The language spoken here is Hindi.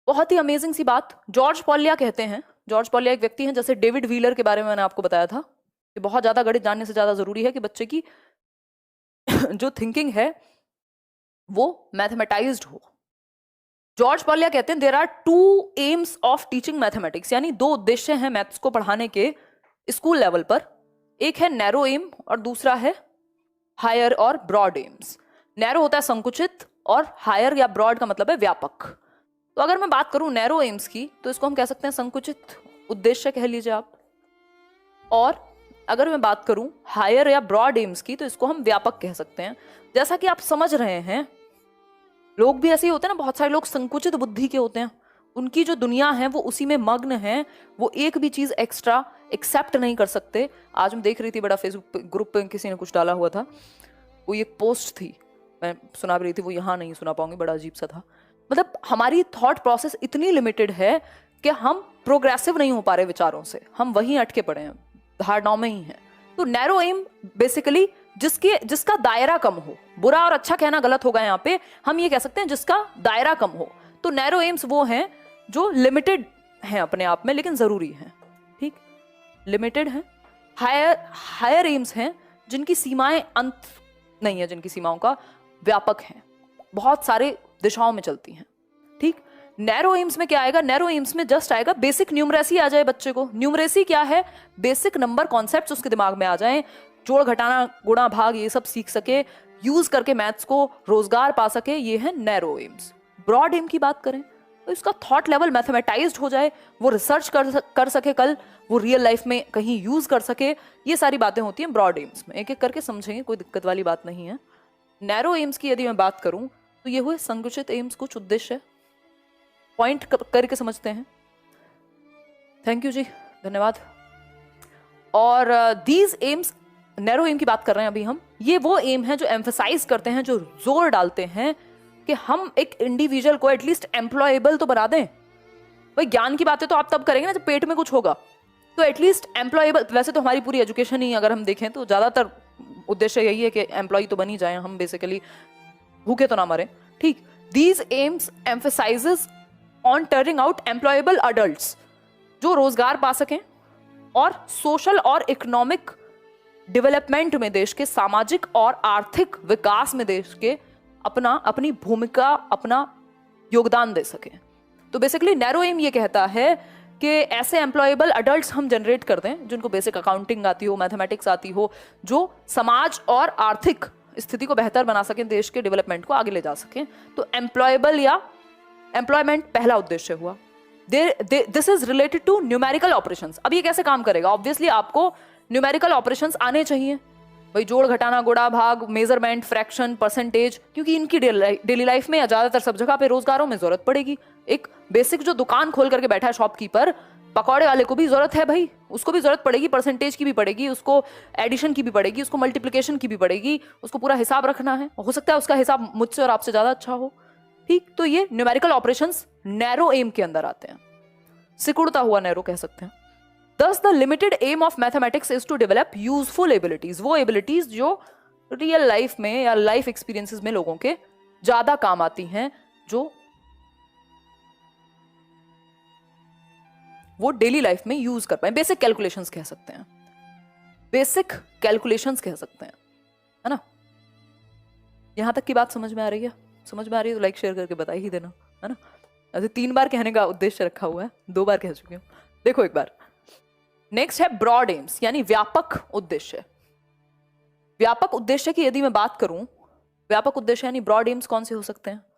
बहुत ही अमेजिंग सी बात, जॉर्ज पॉलिया कहते हैं, जॉर्ज पॉलिया एक व्यक्ति हैं, जैसे डेविड व्हीलर के बारे में मैंने आपको बताया था कि बहुत ज्यादा गणित जानने से ज्यादा जरूरी है कि बच्चे की जो थिंकिंग है वो मैथमेटाइज्ड हो। जॉर्ज पॉलिया कहते हैं there are two aims of teaching mathematics, यानी दो उद्देश्य हैं मैथ्स को पढ़ाने के स्कूल लेवल पर। एक है नैरो एम और दूसरा है हायर और ब्रॉड एम्स। नैरो होता है संकुचित और हायर या ब्रॉड का मतलब है व्यापक। तो अगर मैं बात करूं नैरो एम्स की तो इसको हम कह सकते हैं संकुचित उद्देश्य कह लीजिए आप, और अगर मैं बात करूं हायर या ब्रॉड एम्स की तो इसको हम व्यापक कह सकते हैं। जैसा कि आप समझ रहे हैं, लोग भी ऐसे ही होते हैं ना, बहुत सारे लोग संकुचित बुद्धि के होते हैं, उनकी जो दुनिया है वो उसी में मग्न है, वो एक भी चीज एक्स्ट्रा एक्सेप्ट नहीं कर सकते। आज मैं देख रही थी, बड़ा फेसबुक ग्रुप पे किसी ने कुछ डाला हुआ था, वो एक पोस्ट थी, मैं सुना भी रही थी, वो यहाँ नहीं सुना पाऊंगी, बड़ा अजीब सा था। मतलब हमारी थॉट प्रोसेस इतनी लिमिटेड है कि हम प्रोग्रेसिव नहीं हो पा रहे विचारों से, हम वहीं अटके पड़े हैं, धारणाओं में ही हैं। तो नैरो एम बेसिकली जिसका दायरा कम हो, बुरा और अच्छा कहना गलत होगा यहाँ पे, हम ये कह सकते हैं जिसका दायरा कम हो। तो नैरो एम्स वो हैं जो लिमिटेड हैं अपने आप में लेकिन जरूरी हैं, ठीक, लिमिटेड हैं। हायर एम्स हैं जिनकी सीमाएं अंत नहीं है, जिनकी सीमाओं का व्यापक है, बहुत सारे दिशाओं में चलती हैं, ठीक। नैरो एम्स में क्या आएगा, नैरो एम्स में जस्ट आएगा बेसिक न्यूमरेसी आ जाए बच्चे को। न्यूमरेसी क्या है, बेसिक नंबर कॉन्सेप्ट्स उसके दिमाग में आ जाएं, जोड़ घटाना गुणा भाग ये सब सीख सके, यूज करके मैथ्स को रोजगार पा सके, ये है नैरो एम्स। ब्रॉड एम की बात करें तो इसका थॉट लेवल मैथमेटाइज्ड हो जाए, वो रिसर्च कर सके, कल वो रियल लाइफ में कहीं यूज कर सके, ये सारी बातें होती हैं ब्रॉड एम्स में। एक एक करके समझेंगे, कोई दिक्कत वाली बात नहीं है। नैरो एम्स की यदि मैं बात करूं तो ये हुए संकुचित एम्स, कुछ उद्देश्य पॉइंट करके समझते हैं। थैंक यू जी, धन्यवाद। और दीज एम्स, नैरो एम की बात कर रहे हैं अभी हम, ये वो एम है जो एम्फसाइज करते हैं, जो जोर डालते हैं कि हम एक इंडिविजुअल को एटलीस्ट एम्प्लॉयबल तो बना दें। भाई ज्ञान की बातें तो आप तब करेंगे ना जब पेट में कुछ होगा, तो एटलीस्ट एम्प्लॉयबल। वैसे तो हमारी पूरी एजुकेशन ही अगर हम देखें तो ज्यादातर उद्देश्य यही है कि एम्प्लॉय तो बन ही जाए हम, बेसिकली भूखे तो ना मरे, ठीक। These AIIMS emphasises on turning out employable adults, जो रोजगार पा सकें और सोशल और इकोनॉमिक डेवलपमेंट में, देश के सामाजिक और आर्थिक विकास में देश के अपनी भूमिका, अपना योगदान दे सके। तो बेसिकली नैरो एम ये कहता है कि ऐसे एम्प्लॉयबल अडल्ट्स हम जनरेट कर दें जिनको बेसिक अकाउंटिंग आती हो, मैथमेटिक्स आती हो, जो समाज और आर्थिक स्थिति को बेहतर बना सकें, देश के डेवलपमेंट को आगे ले जा सकें। तो एम्प्लॉयबल या एम्प्लॉयमेंट पहला उद्देश्य हुआ। This is related to numerical operations. अब ये कैसे काम करेगा, ऑब्वियसली आपको न्यूमेरिकल ऑपरेशंस आने चाहिए, भाई जोड़ घटाना गुणा भाग, मेजरमेंट, फ्रैक्शन, परसेंटेज, क्योंकि इनकी डेली लाइफ में या ज्यादातर सब जगह पे रोजगारों में जरूरत पड़ेगी। एक बेसिक जो दुकान खोल करके बैठा है शॉपकीपर, पकौड़े वाले को भी जरूरत है भाई, उसको भी जरूरत पड़ेगी, परसेंटेज की भी पड़ेगी, उसको एडिशन की भी पड़ेगी, उसको मल्टीप्लिकेशन की भी पड़ेगी, उसको पूरा हिसाब रखना है, हो सकता है उसका हिसाब मुझसे और आपसे ज्यादा अच्छा हो, ठीक। तो ये न्यूमेरिकल ऑपरेशंस नैरो एम के अंदर आते हैं, सिकुड़ता हुआ नैरो कह सकते हैं। Thus, the limited aim of mathematics is to develop useful abilities, वो abilities जो रियल लाइफ में या लाइफ एक्सपीरियंसेस में लोगों के ज्यादा काम आती हैं, जो वो डेली लाइफ में यूज कर पाए। बेसिक कैलकुलेशंस कह सकते हैं, बेसिक कैलकुलेशंस कह सकते हैं, है ना। यहां तक की बात समझ में आ रही है? समझ में आ रही है तो लाइक शेयर करके बता ही देना, है ना। ऐसे 3 बार कहने का उद्देश्य रखा हुआ है, 2 बार कह चुकी हूँ, देखो एक बार। नेक्स्ट है ब्रॉड एम्स, यानी व्यापक उद्देश्य। व्यापक उद्देश्य की यदि मैं बात करूं, व्यापक उद्देश्य यानी ब्रॉड एम्स कौन से हो सकते हैं?